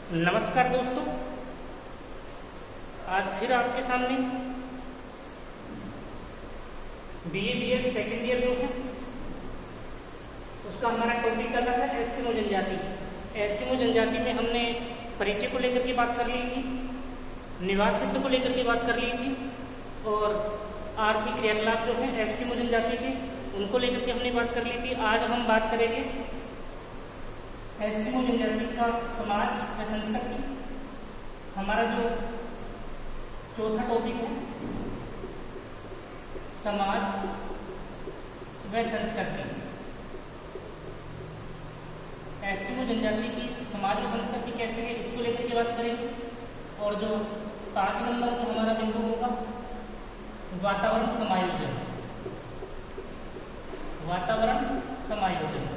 नमस्कार दोस्तों, आज फिर आपके सामने बीए बीएड सेकेंड ईयर जो है उसका हमारा टॉपिक चल रहा था एस्किमो जनजाति। एस्किमो जनजाति में हमने परिचय को लेकर के बात कर ली थी, निवास क्षेत्र को लेकर के बात कर ली थी और आर्थिक क्रियाकलाप जो है एस्किमो जनजाति के उनको लेकर के हमने बात कर ली थी। आज हम बात करेंगे एस्किमो जनजाति का समाज व संस्कृति। हमारा जो चौथा टॉपिक है समाज व संस्कृति। एस्किमो जनजाति की समाज व संस्कृति कैसे है इसको लेकर के बात करेंगे। और जो 5 नंबर जो हमारा बिंदु होगा वातावरण समायोजन। वातावरण समायोजन।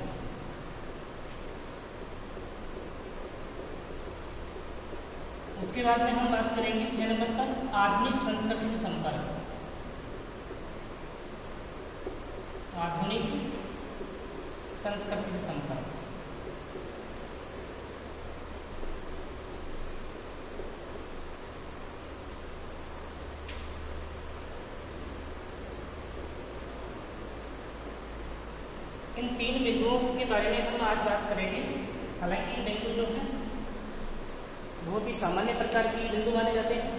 उसके बाद में हम बात करेंगे 6 नंबर पर आधुनिक संस्कृति से संपर्क। आधुनिक संस्कृति से संपर्क। इन 3 बिंदुओं के बारे में हम आज बात करेंगे। हालांकि बिंदु जो है बहुत ही सामान्य प्रकार के बिंदु माने जाते हैं।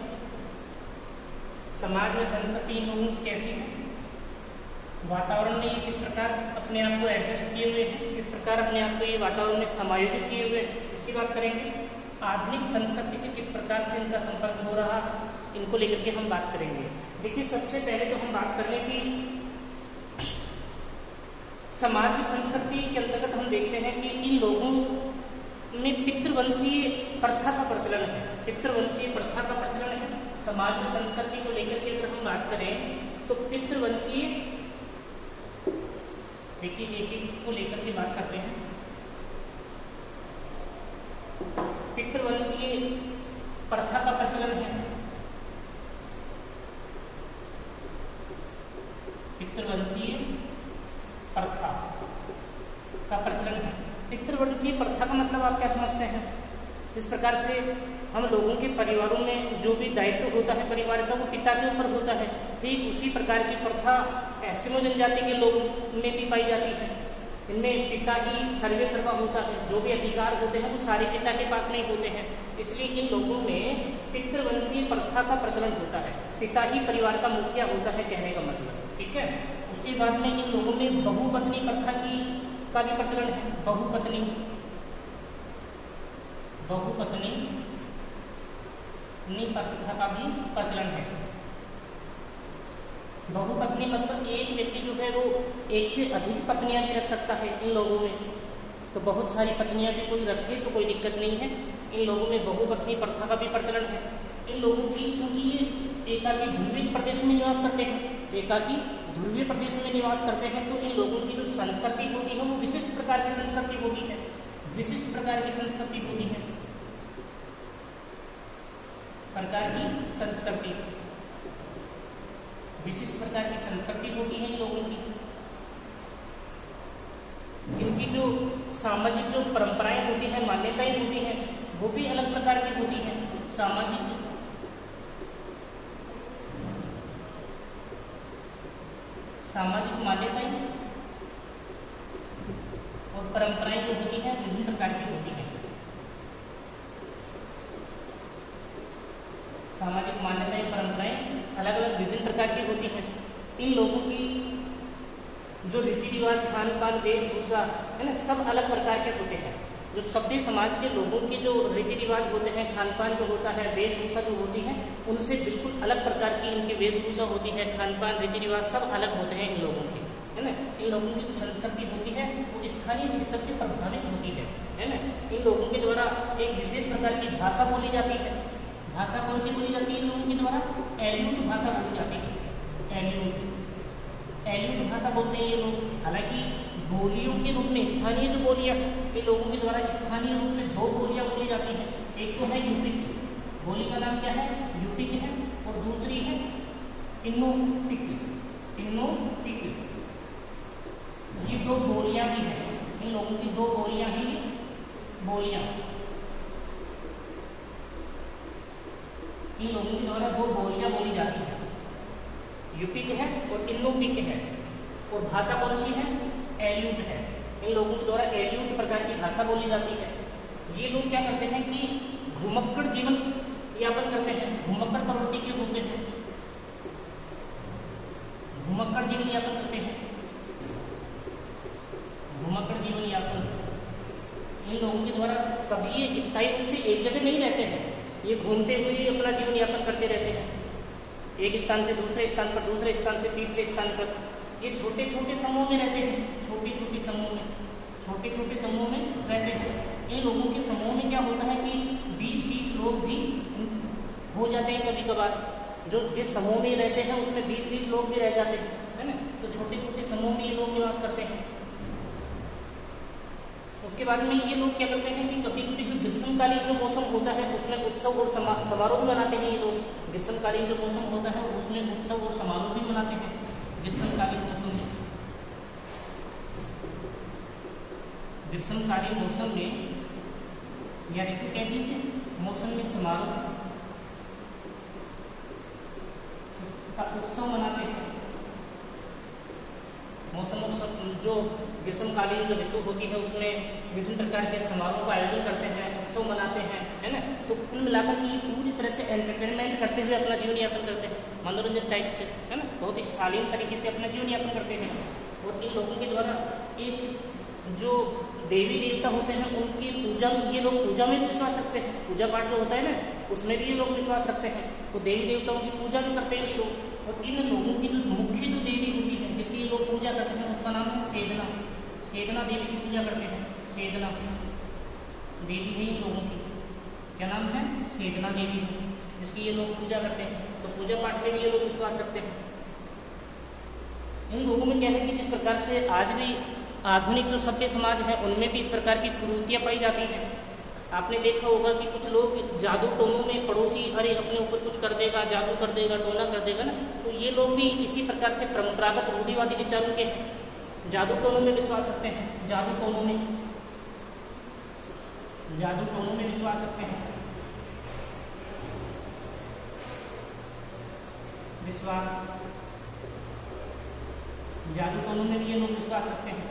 समाज में संस्कृति इन लोगों की कैसी है, वातावरण में ये किस प्रकार अपने आप को एडजस्ट किए हुए हैं, किस प्रकार अपने आप को ये वातावरण में समायोजित किए हुए हैं, इसकी बात करेंगे। आधुनिक संस्कृति से किस प्रकार से इनका संपर्क हो रहा, इनको लेकर के हम बात करेंगे। देखिए, सबसे पहले तो हम बात कर लें कि समाज की संस्कृति के अंतर्गत हम देखते हैं कि इन लोगों में पितृवंशीय प्रथा का प्रचलन है। पितृवंशीय प्रथा का प्रचलन है। समाज में संस्कृति को लेकर के अगर हम बात करें तो पितृवंशीय, देखिए एक एक को लेकर के बात करते हैं। पितृवंशीय प्रथा का प्रचलन है। पितृवंशीय प्रथा का प्रचलन है। पितृवंशीय प्रथा का मतलब आप क्या समझते हैं? जिस प्रकार से हम लोगों के परिवारों में जो भी दायित्व होता है परिवार का वो पिता के ऊपर होता है, ठीक उसी प्रकार की प्रथा एस्किमो जनजाति के लोगों में भी पाई जाती है। इनमें पिता ही सर्वे सर्वा होता है, जो भी अधिकार होते हैं वो सारे पिता के पास नहीं होते हैं। इसलिए इन लोगों में पितृवंशीय प्रथा का प्रचलन होता है। पिता ही परिवार का मुखिया होता है, कहने का मतलब, ठीक है। उसके बाद में इन लोगों में बहुपत्नी प्रथा का भी प्रचलन है। बहुपत्नी प्रथा का भी प्रचलन है। बहुपत्नी मतलब एक व्यक्ति जो है वो एक से अधिक पत्नियां भी रख सकता है इन लोगों में। तो बहुत सारी पत्नियां भी कोई रखे तो कोई दिक्कत नहीं है। इन लोगों में बहुपत्नी प्रथा का भी प्रचलन है। इन लोगों की, क्योंकि ये एकाकी ध्रुवीय प्रदेश में निवास करते हैं, एकाकी ध्रुवीय प्रदेश में निवास करते हैं, तो इन लोगों की जो संस्कृति होती है वो विशिष्ट प्रकार की संस्कृति होती है। विशिष्ट प्रकार की संस्कृति होती है। प्रकार की संस्कृति, विशिष्ट प्रकार की संस्कृति होती है इन लोगों की। इनकी जो सामाजिक जो परंपराएं होती हैं, मान्यताएं होती हैं, वो भी अलग प्रकार की होती हैं। सामाजिक मान्यताएं और परंपराएं जो होती हैं विभिन्न प्रकार की होती हैं। सामाजिक मान्यताएं परंपराएं अलग अलग विभिन्न प्रकार की होती हैं। इन लोगों की जो रीति रिवाज, खान पान, वेशभूषा है ना, सब अलग प्रकार के होते हैं। जो सभ्य समाज के लोगों के जो रीति रिवाज होते हैं, खान पान जो होता है, वेशभूषा जो होती है, उनसे बिल्कुल अलग प्रकार की इनकी वेशभूषा होती है। खान पान, रीति रिवाज सब अलग होते हैं इन लोगों के, है ना। इन लोगों की जो संस्कृति होती है वो स्थानीय क्षेत्र से प्रभावित होती है ना। इन लोगों के द्वारा एक विशेष प्रकार की भाषा बोली जाती है। भाषा कौन सी बोली जाती है इन लोगों के द्वारा? एल्यूट भाषा बोली जाती है। एल्यूट भाषा बोलते हैं ये लोग। हालांकि बोलियों के रूप में स्थानीय जो बोलियां इन लोगों के द्वारा स्थानीय रूप से 2 बोलियां बोली जाती हैं। एक तो है यूपी की बोली का नाम क्या है? यूपी की है। और दूसरी है इन्नो-पिक। ये 2 बोलियां भी हैं इन लोगों की। 2 बोलियां ही बोलियां इन लोगों के द्वारा दो बोलियां बोली जाती है, यूपी के है और इनोपी के है। और भाषा कौन सी है? एल्यूट है। इन लोगों के द्वारा एल्यूट प्रकार की भाषा बोली जाती है। ये लोग क्या करते हैं कि घुमक्कड़ जीवन यापन करते हैं, घुमक्कड़ प्रवृत्ति के होते हैं, घुमक्कड़ जीवन यापन करते हैं, घुमक्कड़ जीवन यापन। इन लोगों के द्वारा कभी ये स्थायी रूप से एक जगह नहीं रहते हैं, ये घूमते हुए ही अपना जीवन यापन करते रहते हैं, एक स्थान से दूसरे स्थान पर, दूसरे स्थान से तीसरे स्थान पर। ये छोटे छोटे समूह में रहते हैं, छोटे छोटे समूह में, छोटे छोटे समूह में रहते हैं। इन लोगों के समूह में क्या होता है कि 20-20 लोग भी हो जाते हैं कभी कभार, जो जिस समूह में रहते हैं उसमें 20-20 लोग भी रह जाते हैं, है ना। तो छोटे छोटे समूह में ये लोग निवास करते हैं। उसके बाद में ये लोग क्या करते हैं कि कभी कभी जो ग्रीष्मकालीन जो मौसम होता है उसमें उत्सव और समारोह भी मनाते हैं। ये लोग ग्रीष्मकालीन जो मौसम होता है उसमें उत्सव और समारोह भी मनाते हैं। ग्रीष्मकालीन मौसम में, ग्रीष्मकालीन मौसम में या ऋतु कह दीजिए, मौसम में समारोह का उत्सव मनाते हैं। मौसम जो ग्रीष्मकालीन जो ऋतु होती है उसमें विभिन्न प्रकार के समारोह का आयोजन करते हैं, उत्सव मनाते हैं, है ना। तो कुल मिलाकर के पूरी तरह से एंटरटेनमेंट करते हुए अपना जीवन यापन करते हैं, मनोरंजन टाइप से, है ना, बहुत ही शालीन तरीके से अपना जीवन यापन करते हैं। और इन लोगों के द्वारा एक जो देवी देवता होते हैं उनकी पूजा में ये लोग पूजा में भी विश्वास रखते हैं, पूजा पाठ जो होता है ना उसमें भी ये लोग विश्वास रखते हैं। तो देवी देवताओं की पूजा भी करते हैं ये लोग। और इन लोगों की जो मुख्य जो देवी होती है जिसकी ये लोग पूजा करते हैं उसका नाम है सेदना। सेदना देवी की पूजा करते हैं, सेदना देवी है इन लोगों की, क्या नाम है? सेदना देवी, जिसकी ये लोग पूजा करते हैं। तो पूजा पाठ में भी ये लोग विश्वास रखते हैं। इन लोगों में क्या है कि जिस प्रकार से आज भी आधुनिक जो सभ्य समाज है उनमें भी इस प्रकार की प्रवृत्तियां पाई जाती हैं। आपने देखा होगा कि कुछ लोग जादू टोनों में, पड़ोसी अरे अपने ऊपर कुछ कर देगा, जादू कर देगा, टोना कर देगा ना, तो ये लोग भी इसी प्रकार से परंपरागत रूढ़िवादी विचारों के जादू टोनों में विश्वास रखते हैं। जादू टोनों में, जादू टोनों में विश्वास रखते हैं, विश्वास जादू टोनों में भी ये लोग विश्वास रखते हैं।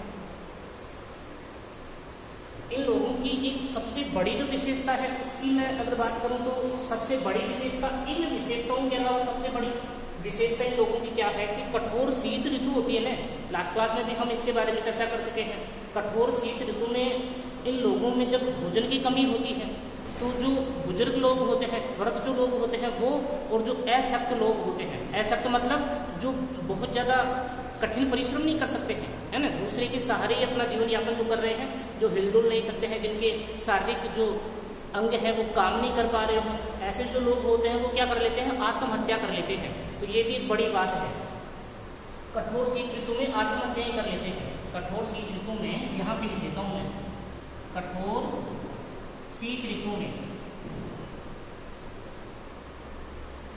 इन लोगों की एक सबसे बड़ी जो विशेषता है उसकी मैं अगर बात करूं तो सबसे बड़ी विशेषता, इन विशेषताओं के अलावा सबसे बड़ी विशेषता इन लोगों की क्या है कि कठोर शीत ऋतु होती है ना, लास्ट क्लास में भी हम इसके बारे में चर्चा कर चुके हैं। कठोर शीत ऋतु में इन लोगों में जब भोजन की कमी होती है तो जो बुजुर्ग लोग होते हैं, वृद्ध जो लोग होते हैं वो, और जो असक्त लोग होते हैं, असक्त मतलब जो बहुत ज्यादा कठिन परिश्रम नहीं कर सकते हैं, है ना, दूसरे के सहारे ही अपना जीवन यापन जो कर रहे हैं, जो हिलडुल नहीं सकते हैं, जिनके शारीरिक जो अंग है वो काम नहीं कर पा रहे हो, ऐसे जो लोग होते हैं वो क्या कर लेते हैं? आत्महत्या कर लेते हैं। तो ये भी एक बड़ी बात है। कठोर शीत ऋतु में आत्महत्या कर लेते हैं। कठोर शीत ऋतु में, यहाँ पे लिख देता हूं मैं, कठोर शीत ऋतु में,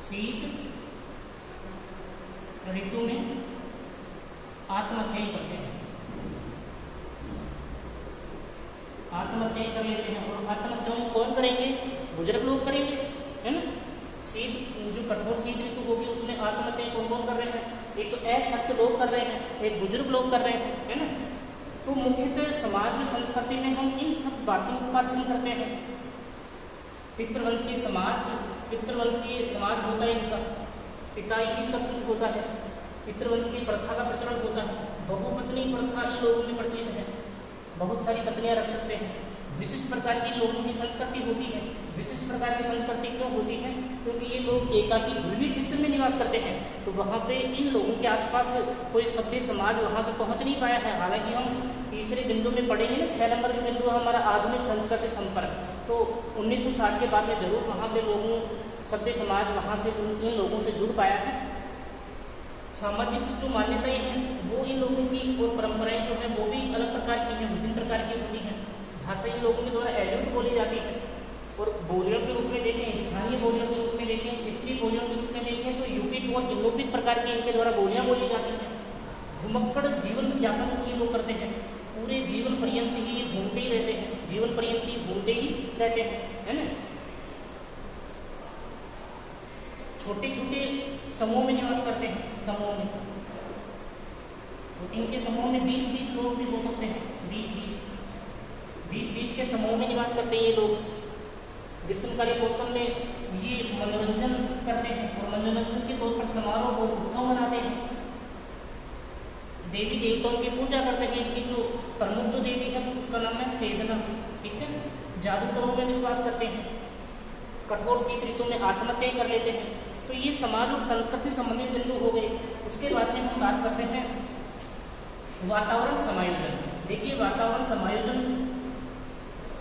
शीत ऋतु में आत्महत्या करते हैं, आत्महत्या कर लेते हैं। और आत्महत्या कौन करेंगे? बुजुर्ग लोग करेंगे, है ना। शीत जो कठोर शीत ऋतु होगी उसमें आत्महत्या कौन कौन कर रहे हैं? एक तो असक्त लोग कर रहे हैं, एक बुजुर्ग लोग कर रहे हैं, है ना। तो मुख्यतः समाज संस्कृति में हम इन सब बातों का अध्ययन करते हैं। पितृवंशीय समाज, पितृवंशीय समाज होता है इनका, पिता ही सब कुछ होता है। पितृवंशीय प्रथा का प्रचलन होता है। बहुपत्नी प्रथा इन लोगों में प्रचलित है, बहुत सारी पत्नियां रख सकते हैं। विशिष्ट प्रकार की लोगों की संस्कृति होती है। विशिष्ट प्रकार की संस्कृति क्यों होती है? क्योंकि ये लोग एकाकी ध्रुवीय क्षेत्र में निवास करते हैं, तो वहाँ पे इन लोगों के आसपास कोई सभ्य समाज वहाँ पे पहुँच नहीं पाया है। हालांकि हम तीसरे बिंदु में पढ़ेंगे ना, 6 नंबर जो बिंदु है हमारा आधुनिक संस्कृति संपर्क, तो 1960 के बाद में जरूर वहाँ पे लोगों, सभ्य समाज वहाँ से इन लोगों से जुड़ पाया है। सामाजिक जो मान्यताएं हैं वो इन लोगों की, और परंपराएं जो है वो भी अलग प्रकार की हैं, विभिन्न प्रकार की होती हैं। भाषा इन लोगों के द्वारा एल्यूट बोली जाती है, और बोलियों के रूप में देखें, स्थानीय बोलियों के रूप में देखें, क्षेत्रीय बोलियों के रूप में देखें तो यूपिक और इनोपिक प्रकार की इनके द्वारा बोलियां बोली जाती हैं। घुमक्कड़ जीवन यापन ये लोग करते हैं, पूरे जीवन पर्यंत ही ये घूमते ही रहते हैं, जीवन पर्यंत ही घूमते ही रहते हैं, है ना। छोटे छोटे समूह में निवास करते हैं, समूह में। तो इनके समूह में 20-20 लोग भी हो सकते हैं, 20-20 के समूह में निवास करते हैं ये लोग। ग्रीष्मकालीन मौसम में ये मनोरंजन करते हैं और मनोरंजन के तौर पर समारोह और उत्सव मनाते हैं। देवी देवताओं की पूजा करते हैं। इनकी जो प्रमुख जो देवी है उसका नाम है सेदना, ठीक है। जादूगरों में विश्वास करते हैं। कठोर शीत ऋतु में आत्महत्या कर लेते हैं। तो ये समाज और संस्कृति से संबंधित बिंदु हो गए। उसके बाद में हम बात करते हैं वातावरण समायोजन। देखिए वातावरण समायोजन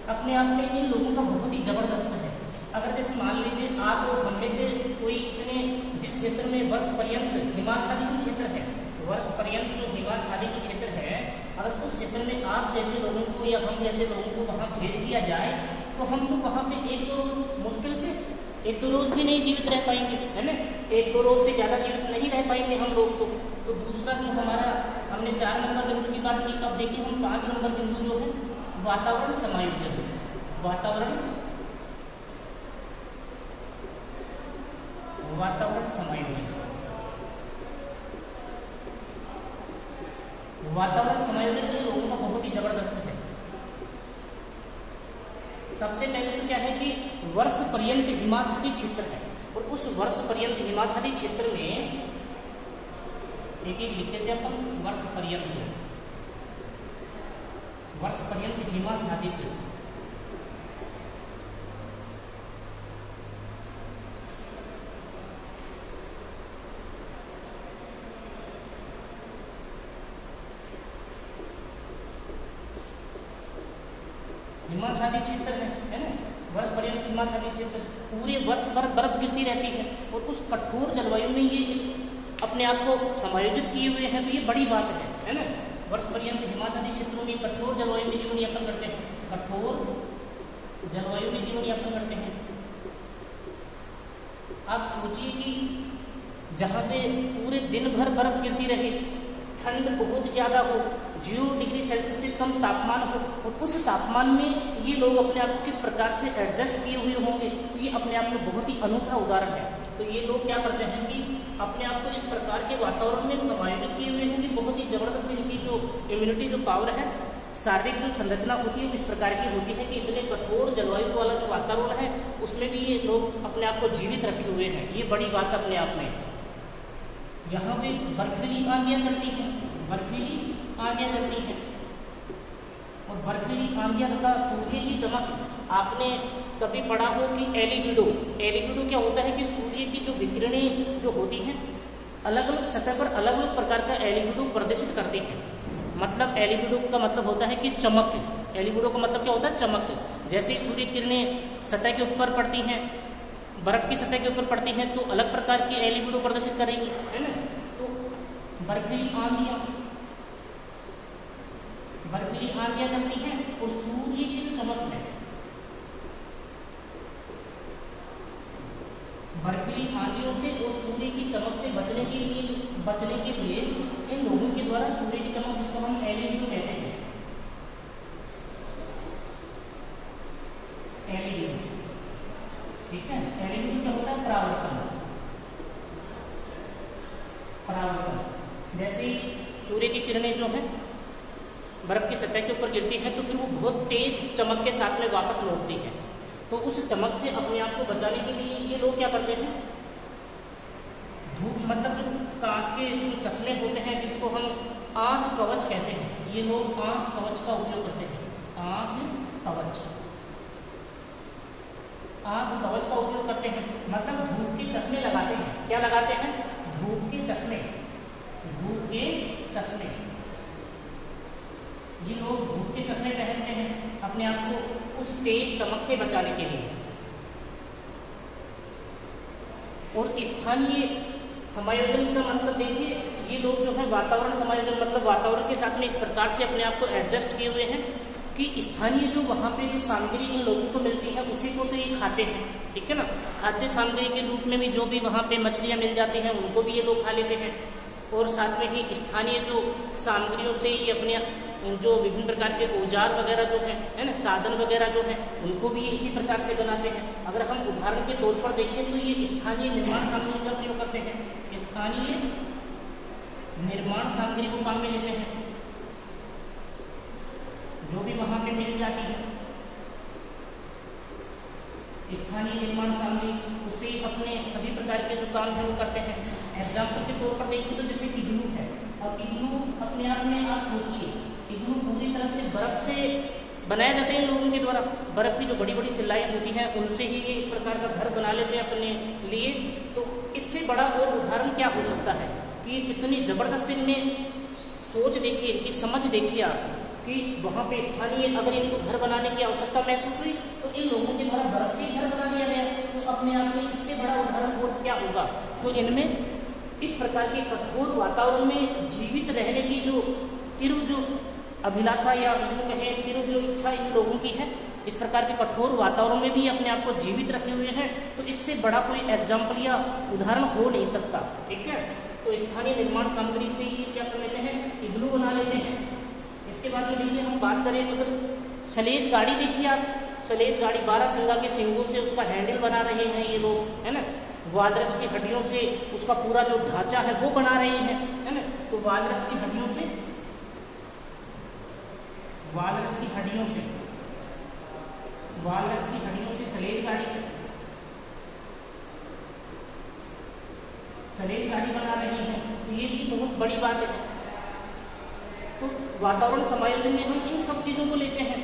अपने आप में इन लोगों का बहुत ही जबरदस्त है। अगर जैसे मान लीजिए आप और हम में से कोई इतने जिस क्षेत्र में वर्ष पर्यंत हिमाच्छादित क्षेत्र है, वर्ष पर्यंत जो हिमाच्छादित क्षेत्र है, अगर उस क्षेत्र में आप जैसे लोगों को या हम जैसे लोगों को वहां भेज दिया जाए तो हम तो वहां पे 1-2 रोज मुश्किल से 1-2 रोज भी नहीं जीवित रह पाएंगे, है ना। 1-2 रोज से ज्यादा जीवित नहीं रह पाएंगे हम लोग तो दूसरा जो हमारा हमने 4 नंबर बिंदु की बात की। अब देखिए हम 5 नंबर बिंदु जो है वातावरण समायोजन। वातावरण समायोजन, वातावरण समायोजन इन लोगों का बहुत ही जबरदस्त है। सबसे पहले तो क्या है कि वर्ष पर्यंत हिमाच्छादित क्षेत्र है और उस वर्ष पर्यंत हिमाच्छादित क्षेत्र में एक लिखते थे अपन वर्ष पर्यंत हिमाच्छादित। हिमाच्छादित क्षेत्र है ना। वर्ष पर्यंत हिमाच्छादित क्षेत्र पूरे वर्ष भर बर्फ गिरती रहती है और उस कठोर जलवायु में ये अपने आप को समायोजित किए हुए हैं। तो ये बड़ी बात है ना। वर्ष पर्यंत हिमाच्छादित क्षेत्रों में कठोर जलवायु में जीवन यापन करते हैं, कठोर जलवायु में जीवन यापन करते हैं। आप सोचिए कि जहां पे पूरे दिन भर बर्फ गिरती रहे, ठंड बहुत ज्यादा हो, 0 डिग्री सेल्सियस से कम तापमान हो और उस तापमान में ये लोग अपने आप को किस प्रकार से एडजस्ट किए हुए होंगे। तो ये अपने आप में बहुत ही अनूठा उदाहरण है। तो ये लोग क्या करते हैं कि अपने आप को इस प्रकार के वातावरण में समायोजित किए हुए हैं कि बहुत ही जबरदस्त इनकी जो इम्यूनिटी जो पावर है, शारीरिक जो संरचना होती है वो इस प्रकार की होती है कि इतने कठोर जलवायु वाला जो वातावरण है उसमें भी ये लोग अपने आप को जीवित रखे हुए हैं। ये बड़ी बात अपने आप में। यहाँ पे बर्फीली आंधियां चलती हैं, बर्फीली आंधियां चलती हैं और बर्फीली आंधियां तथा सूर्य की चमक। आपने कभी पढ़ा हो कि एलिबिडो क्या होता है कि सूर्य की जो विकिरणें जो होती हैं अलग अलग सतह पर अलग अलग प्रकार का एलिबिडो प्रदर्शित करते हैं। मतलब एलिबिडो का मतलब होता है कि चमक। एलिबिडो का मतलब क्या होता है? चमक। जैसे ही सूर्य किरणें सतह के ऊपर पड़ती हैं, बर्फ की सतह के ऊपर पड़ती हैं तो अलग प्रकार की एलिबिडो प्रदर्शित करेंगी, है ना। तो बर्फीली आंधियां चलती हैं और सूर्य की जो चमक है, बर्फीली आंधियों से और सूर्य की चमक से बचने के लिए इन लोगों के द्वारा सूर्य की चमक, जिसको हम एलिबिडो कहते हैं, एलिबिडो, ठीक है। एलिबिडो क्या होता है? परावर्तन। जैसे सूर्य की किरणें जो है बर्फ की सतह के ऊपर गिरती है तो फिर वो बहुत तेज चमक के साथ में वापस लौटती है। तो उस चमक से अपने आप को बचाने के लिए ये लोग क्या करते हैं? धूप मतलब जो कांच के जो चश्मे होते हैं जिनको हम आंख कवच कहते हैं, ये लोग आंख कवच का उपयोग करते हैं। आंख कवच का उपयोग करते हैं, मतलब धूप के चश्मे लगाते हैं। क्या लगाते हैं? धूप के चश्मे। ये लोग धूप के चश्मे पहनते हैं अपने आप को उस तेज चमक से बचाने के लिए। और स्थानीय समायोजन का मतलब देखिए, ये लोग जो है वातावरण समायोजन मतलब वातावरण के साथ में इस प्रकार से अपने आप को एडजस्ट किए हुए हैं कि स्थानीय जो वहां पे जो सामग्री इन लोगों को मिलती है उसी को तो ये खाते हैं, ठीक है ना। खाद्य सामग्री के रूप में भी जो भी वहां पे मछलियां मिल जाती हैं उनको भी ये लोग खा लेते हैं और साथ में ही स्थानीय जो सामग्रियों से ये अपने जो विभिन्न प्रकार के औजार वगैरह जो है ना, साधन वगैरह जो है, उनको भी ये इसी प्रकार से बनाते हैं। अगर हम उदाहरण के तौर पर देखें तो ये स्थानीय निर्माण सामग्री का प्रयोग करते हैं, स्थानीय निर्माण सामग्री को काम में लेते हैं, जो भी वहां पे मिल जाती है स्थानीय निर्माण सामग्री, उसे अपने सभी प्रकार के जो काम है वो करते हैं। एग्जाम्पल के तौर पर देखिए तो जैसे इग्लू है, और इग्लू अपने आप में आप सोचिए, इग्लू पूरी तरह से बर्फ से बनाए जाते हैं लोगों के द्वारा, बर्फ की जो बड़ी बड़ी सिलाई होती है उनसे ही ये इस प्रकार का घर बना लेते हैं अपने लिए। तो इससे बड़ा और उदाहरण क्या हो सकता है कि कितनी जबरदस्त इनमें सोच देखिए, इनकी समझ देखिए आप, कि वहां पे स्थानीय अगर इनको घर बनाने की आवश्यकता महसूस हुई तो इन लोगों के द्वारा बर्फ से ही घर बना लिया गया। तो अपने आप में इससे बड़ा उदाहरण और क्या होगा। तो इनमें इस प्रकार के कठोर वातावरण में जीवित रहने की जो तीव्र जो अभिलाषा या यूं कहें तीव्र जो इच्छा इन लोगों की है, इस प्रकार के कठोर वातावरण में भी अपने आप को जीवित रखे हुए हैं। तो इससे बड़ा कोई एग्जाम्पल या उदाहरण हो नहीं सकता। ठीक है, तो स्थानीय निर्माण सामग्री से ये क्या कर लेते हैं, इग्लू बना लेते हैं। इसके बाद में देखिए हम बात करें अगर सलेज गाड़ी, देखिए आप सलेज गाड़ी 12 सिंगा के सींगों से उसका हैंडल बना रहे हैं ये लोग, है ना। वालरस की हड्डियों से उसका पूरा जो ढांचा है वो बना रहे हैं, है ना। तो वालरस की हड्डियों से सलेज गाड़ी बना रहे हैं। तो ये भी बहुत बड़ी बात है। तो वातावरण समायोजन में हम इन सब चीजों को लेते हैं।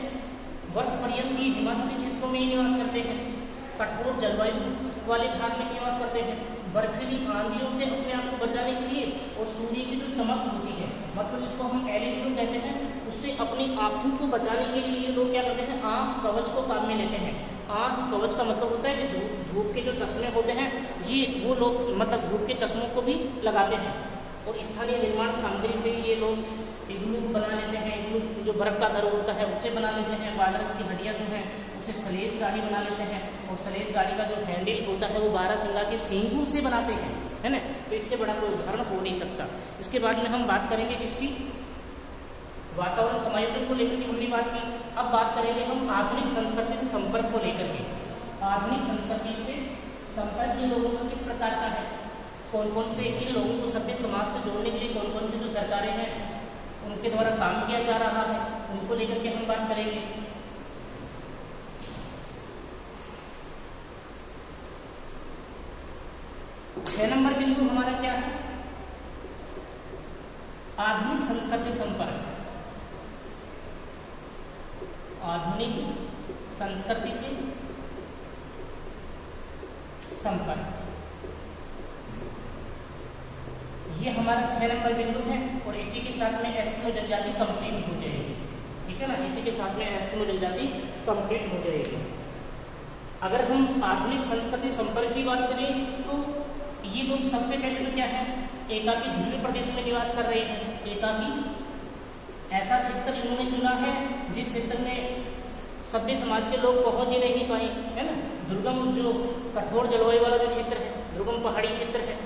वर्ष पर्यंत ये हिमाचली क्षेत्रों में ही निवास करते हैं, कठोर जलवायु वाले भाग में निवास करते हैं, बर्फीली आंधियों से अपने आप को बचाने के लिए, और सूर्य की जो चमक होती है, मतलब इसको हम एलईडी कहते हैं, उससे अपनी आंखों को बचाने के लिए ये लोग क्या करते हैं, आंख कवच को काम में लेते हैं। आंख कवच का मतलब होता है कि धूप के जो चश्मे होते हैं, ये वो लोग मतलब धूप के चश्मों को भी लगाते हैं। और स्थानीय निर्माण सामग्री से ये लोग इग्लू बना लेते हैं, इग्लू जो बर्फ का घर होता है उसे बना लेते हैं। वालरस की हड्डियां जो हैं उसे सलेज गाड़ी बना लेते हैं, और सलेज गाड़ी का जो हैंडल होता है वो 12 सिंगा के सींगों से बनाते हैं, है ना। तो इससे बड़ा कोई उदाहरण हो नहीं सकता। इसके बाद में हम बात करेंगे किसकी, वातावरण समायोजन को लेकर के हमने बात की। अब बात करेंगे हम आधुनिक संस्कृति से संपर्क को लेकर के। आधुनिक संस्कृति से संपर्क इन लोगों का किस प्रकार का है, कौन कौन से इन लोगों को सभ्य समाज से जोड़ने के लिए कौन कौन से जो सरकारें हैं उनके द्वारा काम किया जा रहा है, उनको लेकर के हम बात करेंगे। छह नंबर बिंदु हमारा क्या है, आधुनिक संस्कृति संपर्क। आधुनिक संस्कृति से संपर्क, ये हमारा 6 नंबर बिंदु है। और इसी के साथ में एस्किमो जनजाति कंप्लीट हो जाएगी। ठीक है ना, इसी के साथ में एस्किमो जनजाति कंप्लीट हो जाएगी। अगर हम आधुनिक संस्कृति संपर्क की बात करें तो ये लोग सबसे पहले तो क्या है, एकाकी ध्रुवीय प्रदेश में निवास कर रहे हैं। एकाकी ऐसा क्षेत्र इन्होंने चुना है जिस क्षेत्र में सभ्य समाज के लोग पहुंच ही नहीं पाए, है ना। दुर्गम जो कठोर जलवायु वाला जो क्षेत्र है, दुर्गम पहाड़ी क्षेत्र है,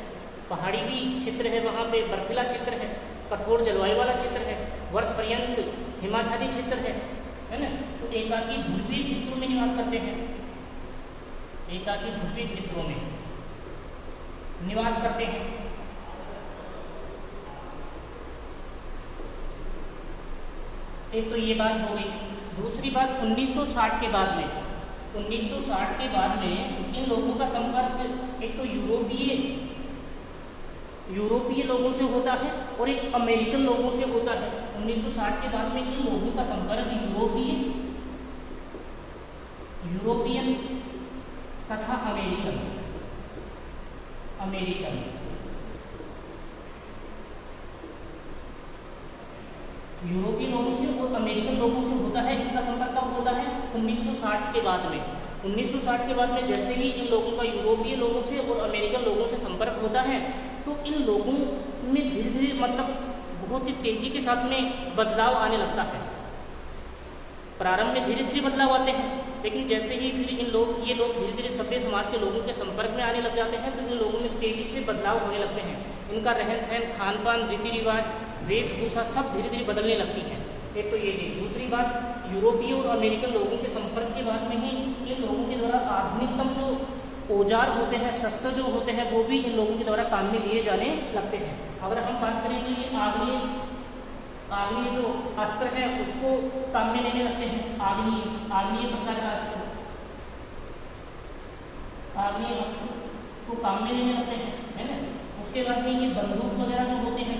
पहाड़ी भी क्षेत्र है, वहां पे बर्फीला क्षेत्र है, कठोर जलवायु वाला क्षेत्र है, वर्ष पर्यंत हिमाचली क्षेत्र है ना। तो एकाकी ध्रुवीय क्षेत्रों में निवास करते हैं, एकाकी ध्रुवीय क्षेत्रों में निवास करते हैं। एक तो ये बात हो गई। दूसरी बात 1960 के बाद में, 1960 के बाद में इन लोगों का संपर्क एक तो यूरोपीय लोगों से होता है और एक अमेरिकन लोगों से होता है। 1960 के बाद में इन लोगों का संपर्क यूरोपियन तथा अमेरिकन यूरोपीय लोगों से और अमेरिकन लोगों से होता है। इनका संपर्क कब होता है, 1960 के बाद में। 1960 के बाद में जैसे ही इन लोगों का यूरोपीय लोगों से और अमेरिकन लोगों से संपर्क होता है तो इन लोगों में धीरे धीरे मतलब बहुत ही तेजी के साथ में बदलाव आने लगता है। प्रारंभ में धीरे धीरे बदलाव आते हैं, लेकिन जैसे ही फिर ये लोग धीरे धीरे सभ्य समाज के लोगों के संपर्क में आने लग जाते हैं तो इन लोगों में तेजी से बदलाव होने लगते हैं। इनका रहन सहन, खान पान, रीति रिवाज, वेशभूषा सब धीरे धीरे बदलने लगती है। एक तो ये चीज। दूसरी बात, यूरोपीय और अमेरिकन लोगों के संपर्क के बाद में ही इन लोगों के द्वारा आधुनिकतम जो औजार होते हैं, शस्त्र जो होते हैं, वो भी इन लोगों के द्वारा काम में लिए जाने लगते हैं। अगर हम बात करें तो ये आग्नेय जो अस्त्र है उसको काम में लेने लगते हैं। आग्नेय प्रकार का अस्त्र, आग्नेय अस्त्र को काम में लेने लगते हैं, है ना। उसके बाद में ये बंदूक वगैरह जो होते हैं,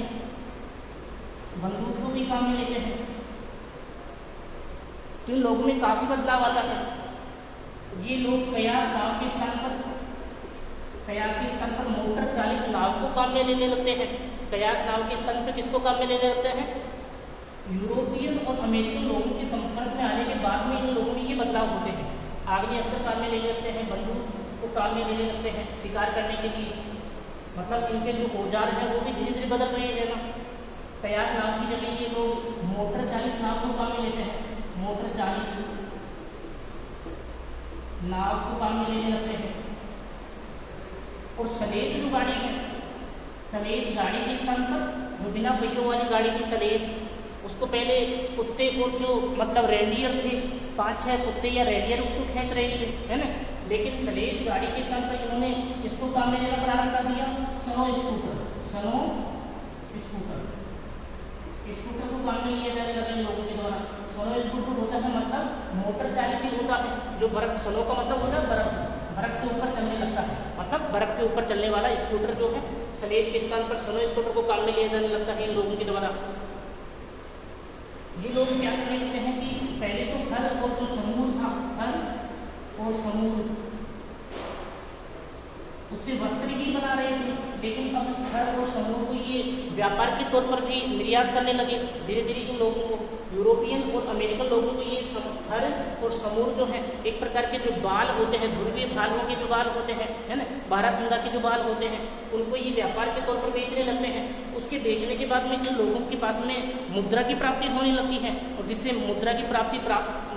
बंदूक को भी काम में लेते हैं। तो इन लोगों में काफी बदलाव आता है। ये लोग कयार नाव के स्थान पर मोटर चालित नाव को काम में लेने लगते हैं। कयार नाव के स्थान पर किसको काम में लेने लगते हैं? यूरोपियन और अमेरिकन लोगों के संपर्क में आने के बाद में इन लोगों में ये बदलाव होते हैं। आग्नेय अस्त्र काम में लेने लगते हैं, बंदूक को काम में लेने लगते हैं शिकार करने के लिए। मतलब इनके जो औजार हैं वो भी धीरे धीरे बदल रहे हैं ना। कयार नाव की जगह ये लोग मोटर चालित नाव को काम में लेते हैं, मोटर चालित नाव को काम में लेने लगते हैं। और सलेज जो गाड़ी है, सलेज गाड़ी के स्थान पर जो बिना पहियों वाली गाड़ी की सलेज, उसको पहले कुत्ते और जो मतलब रेंडियर थे, 5-6 कुत्ते या रेंडियर उसको खींच रहे थे, है ना। लेकिन सलेज गाड़ी के स्थान पर इन्होंने इसको काम में लेना प्रारंभ कर दिया, स्नो स्कूटर को काम में लिया जाने लगा इन लोगों के द्वारा। स्नो स्कूटर होता है मतलब मोटर चालित ही होता है। जो बर्फ, स्नो का मतलब होता है बर्फ के ऊपर चलने लगता है, मतलब बर्फ के ऊपर चलने वाला स्कूटर जो है, सलेज के स्थान पर स्नो स्कूटर को काम में लिया जाने लगता है इन लोगों के द्वारा। ये लोग क्या करने लगते हैं कि पहले तो फल और जो समूर था, फल और समूर, उससे वस्त्र ही बना रहे थे। लेकिन अब फल और समूर को ये व्यापार के तौर पर भी निर्यात करने लगे धीरे धीरे इन लोगों को। यूरोपियन और अमेरिकन लोगों को ये फर और समूर जो है, एक प्रकार के जो बाल होते हैं, ध्रुवीय भालुओं के जो बाल होते हैं, है ना, बारहसिंगा के जो बाल होते हैं, उनको ये व्यापार के तौर पर बेचने लगते हैं। उसके बेचने के बाद में इन लोगों के पास में मुद्रा की प्राप्ति होने लगती है, और जिससे मुद्रा की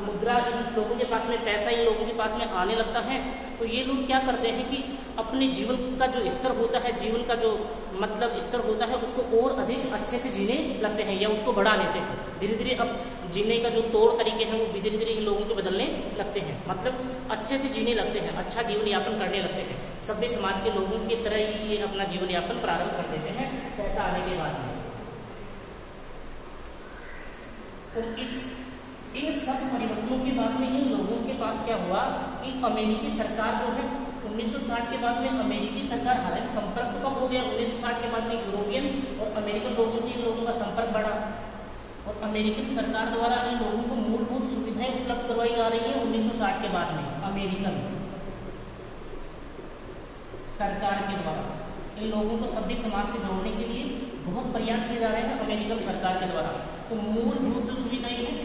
मुद्रा इन लोगों के पास में, पैसा इन लोगों के पास में आने लगता है। तो ये लोग क्या करते हैं कि अपने जीवन का जो स्तर होता है, जीवन का जो मतलब स्तर होता है, उसको और अधिक अच्छे से जीने लगते हैं या उसको बढ़ा लेते हैं धीरे धीरे। अब जीने का जो तौर तरीके हैं वो धीरे धीरे इन लोगों के बदलने लगते हैं, मतलब अच्छे से जीने लगते हैं, अच्छा जीवन यापन करने लगते हैं। सभ्य समाज के लोगों की तरह ही ये अपना जीवन यापन प्रारंभ कर देते हैं पैसा आने के बाद में। और इन सब परिवर्तनों के बाद में इन लोगों के पास क्या हुआ कि अमेरिकी सरकार जो है 1960 के बाद में, अमेरिकी सरकार, हालांकि संपर्क तो कब हो गया 1960 के बाद में यूरोपियन और अमेरिकन लोगों से इन लोगों का संपर्क बढ़ा, और अमेरिकन सरकार द्वारा इन लोगों को मूलभूत सुविधाएं उपलब्ध करवाई जा रही है 1960 के बाद में। अमेरिकन सरकार के द्वारा इन लोगों को सभ्य समाज से जोड़ने के लिए बहुत प्रयास किए जा रहे हैं अमेरिकन सरकार के द्वारा। तो मूलभूत जो सुविधाएं हैं,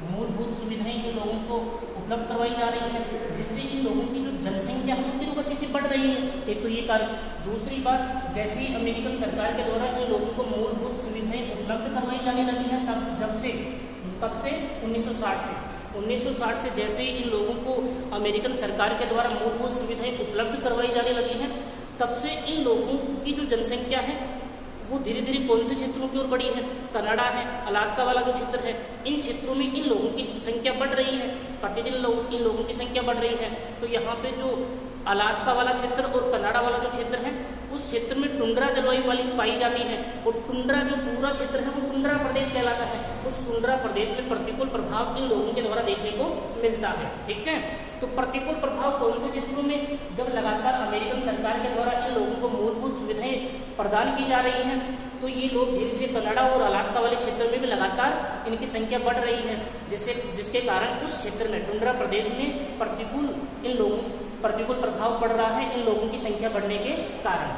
मूलभूत सुविधाएं इन लोगों को उपलब्ध करवाई जा रही है, जिससे इन लोगों की जो जनसंख्या है वो गति से बढ़ रही है। एक तो ये कारण। दूसरी बात, जैसे ही अमेरिकन सरकार के द्वारा इन लोगों को मूलभूत सुविधाएं उपलब्ध करवाई जाने लगी है, तब से 1960 से जैसे ही इन लोगों को अमेरिकन सरकार के द्वारा मूलभूत सुविधाएं उपलब्ध करवाई जाने लगी हैं, तब से इन लोगों की जो जनसंख्या है वो धीरे धीरे कौन से क्षेत्रों की ओर बढ़ी है? कनाडा है, अलास्का वाला जो क्षेत्र है, इन क्षेत्रों में इन लोगों की संख्या बढ़ रही है, प्रतिदिन इन लोगों की संख्या बढ़ रही है। तो यहाँ पे जो अलास्का वाला क्षेत्र और कनाडा वाला जो क्षेत्र है, उस क्षेत्र में टुंड्रा जलवायु वाली पाई जाती है, और टुंड्रा जो पूरा क्षेत्र है वो टुंड्रा प्रदेश कहलाता है। उस टुंड्रा प्रदेश में प्रतिकूल प्रभाव इन लोगों के द्वारा देखने को मिलता है। ठीक है, तो प्रतिकूल प्रभाव कौन से क्षेत्रों में? जब लगातार अमेरिकन सरकार के द्वारा इन लोगों को मूलभूत सुविधाएं प्रदान की जा रही हैं, तो ये लोग धीरे धीरे कनाडा और अलास्का वाले क्षेत्र में भी लगातार इनकी संख्या बढ़ रही है, जिसके कारण उस क्षेत्र में, टुंड्रा प्रदेश में प्रतिकूल प्रभाव पड़ रहा है इन लोगों की संख्या बढ़ने के कारण।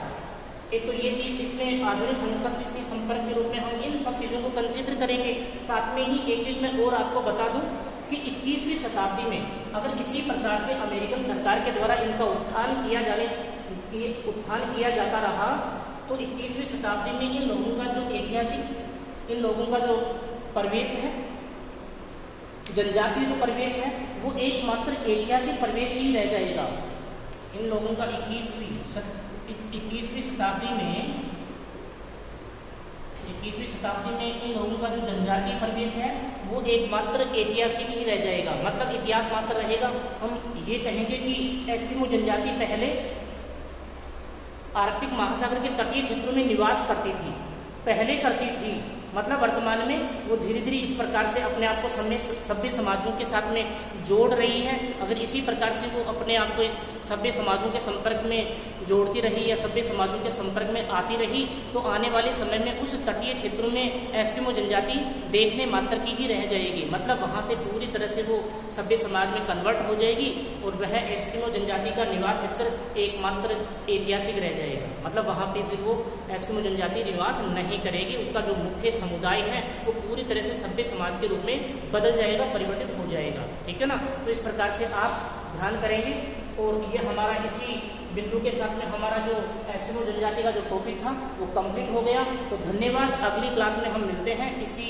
एक तो ये चीज, इसमें आधुनिक संस्कृति से संपर्क के रूप में हम इन सब चीजों को कंसिडर करेंगे। साथ में ही एक चीज मैं और आपको बता दूं कि 21वीं शताब्दी में अगर इसी प्रकार से अमेरिकन सरकार के द्वारा इनका उत्थान किया जाता रहा, तो 21वीं शताब्दी में इन लोगों का जो ऐतिहासिक, इन लोगों का जो परिवेश है, जनजातीय जो परिवेश है, वो एकमात्र ऐतिहासिक परिवेश ही रह जाएगा। इन लोगों का 21वीं शताब्दी में 21वीं शताब्दी में इन लोगों का जो जनजातीय परिवेश है वो एकमात्र ऐतिहासिक ही रह जाएगा, मतलब इतिहास मात्र रहेगा। हम ये कहेंगे कि एस्किमो जनजाति पहले आर्कटिक महासागर के तटीय क्षेत्रों में निवास करती थी, पहले करती थी, मतलब वर्तमान में वो धीरे धीरे इस प्रकार से अपने आप को सभ्य समाजों के साथ में जोड़ रही है। अगर इसी प्रकार से वो अपने आप को इस सभ्य समाजों के संपर्क में जोड़ती रही या सभ्य समाजों के संपर्क में आती रही तो आने वाले समय में उस तटीय क्षेत्रों में एस्किमो जनजाति देखने मात्र की ही रह जाएगी, मतलब वहां से पूरी तरह से वो सभ्य समाज में कन्वर्ट हो जाएगी और वह एस्किमो जनजाति का निवास क्षेत्र एकमात्र ऐतिहासिक रह जाएगा, मतलब वहां पे फिर वो एस्किमो जनजाति निवास नहीं करेगी। उसका जो मुख्य समुदाय है वो पूरी तरह से सभ्य समाज के रूप में बदल जाएगा, परिवर्तित हो जाएगा। ठीक है ना, तो इस प्रकार से आप ध्यान करेंगे। और ये हमारा इसी बिंदु के साथ में हमारा जो एस्किमो जनजाति का जो टॉपिक था वो कंप्लीट हो गया। तो धन्यवाद, अगली क्लास में हम मिलते हैं इसी